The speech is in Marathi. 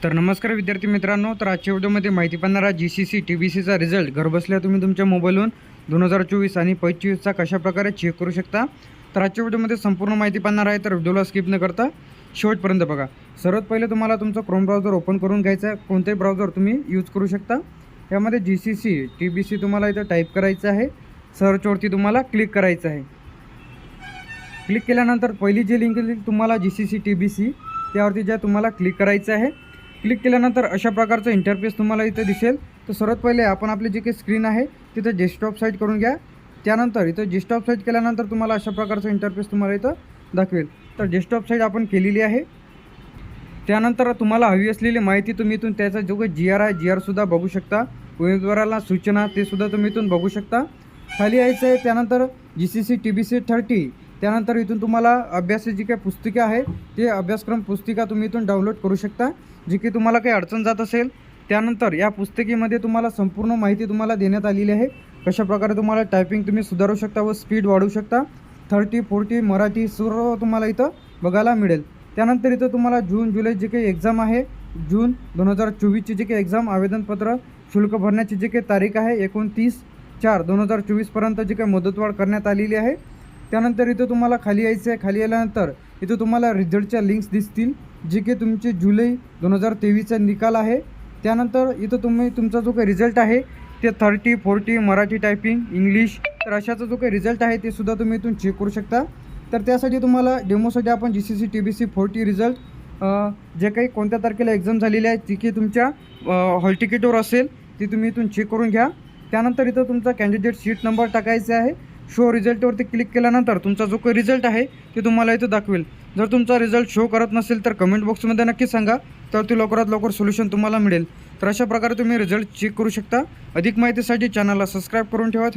तर नमस्कार विद्यार्थी मित्रांनो, तर आजच्या व्हिडिओमध्ये माहिती पाहणार GCC TBCचा रिझल्ट घरबसल्या तुम्ही तुमच्या मोबाईलवरून 2024 आणि 25चा कशाप्रकारे चेक करू शकता। तर आजच्या व्हिडिओमध्ये संपूर्ण माहिती पाहणार आहे, तर व्हिडिओला स्किप न करता शेवटपर्यंत बघा। सर्वात पहिले तुम्हाला तुमचं क्रोम ब्राउझर ओपन करून घ्यायचं आहे। कोणतेही ब्राउझर तुम्ही यूज करू शकता। यामध्ये GCC TBC तुम्हाला इथं टाईप करायचं आहे, सर्चवरती तुम्हाला क्लिक करायचं आहे। क्लिक केल्यानंतर पहिली जी लिंक येईल तुम्हाला GCC TBC त्यावरती ज्या तुम्हाला क्लिक करायचं आहे। क्लिक केल्यानंतर अशा प्रकारचं इंटरफेस तुम्हाला इथे दिसेल। तर सर्वात पहिले आपण आपली जी काही स्क्रीन आहे तिथे डेस्कटॉप साईट करून घ्या। त्यानंतर इथं डेस्कटॉप साईट केल्यानंतर तुम्हाला अशा प्रकारचं इंटरफेस तुम्हाला इथं दाखवेल। तर डेस्कटॉप साईट आपण केलेली आहे। त्यानंतर तुम्हाला हवी असलेली माहिती तुम्ही इथून त्याचा जो काही GR आहे GR बघू शकता। उमेदवाराला सूचना ते सुद्धा तुम्ही इथून बघू शकता। खाली यायचं आहे, त्यानंतर GCC TBC 30 त्यानंतर इथून तुम्हाला अभ्यासाची जी काही पुस्तिका आहे ते अभ्यासक्रम पुस्तिका तुम्ही इथून डाउनलोड करू शकता, जी की तुम्हाला काही अडचण जात असेल। त्यानंतर या पुस्तिकेमध्ये तुम्हाला संपूर्ण माहिती तुम्हाला देण्यात आलेली आहे। कशाप्रकारे तुम्हाला टायपिंग तुम्ही सुधारू शकता व स्पीड वाढवू शकता। 30, 40 मराठी सर्व तुम्हाला इथं बघायला मिळेल। त्यानंतर इथं तुम्हाला जून जुलै जी काही एक्झाम आहे, जून 2024ची जी काही एक्झाम आवेदनपत्र शुल्क भरण्याची जी काही तारीख आहे 29/4/2024 पर्यंत जी काही मुदतवाढ करण्यात आलेली आहे। त्यानंतर इथं तुम्हाला खाली यायचं आहे। खाली आल्यानंतर इथं तुम्हाला रिझल्टच्या लिंक्स दिसतील, जी की तुमचे जुलै 2023चा निकाल आहे। त्यानंतर इथं तुम्ही तुमचा जो काही रिझल्ट आहे ते 30, 40 मराठी टायपिंग इंग्लिश तर अशाचा जो काही रिझल्ट आहे ते सुद्धा तुम्ही इथून चेक करू शकता। तर त्यासाठी तुम्हाला डेमोसाठी आपण GCC TBC 40 रिझल्ट जे काही कोणत्या तारखेला एक्झाम झालेली आहे ती की तुमच्या हॉल तिकीटवर असेल ती तुम्ही इथून चेक करून घ्या। त्यानंतर इथं तुमचा कॅन्डिडेट सीट नंबर टाकायचा आहे। शो रिझल्टवरती क्लिक केल्यानंतर तुमचा जो काही रिझल्ट आहे ते तुम्हाला इथं दाखवेल। जर तुमचा रिझल्ट शो करत नसेल तर कमेंट बॉक्समध्ये नक्की सांगा, तर ते लवकरात लवकर सोल्युशन तुम्हाला मिळेल। तर अशा प्रकारे तुम्ही रिझल्ट चेक करू शकता। अधिक माहितीसाठी चॅनलला सबस्क्राईब करून ठेवा।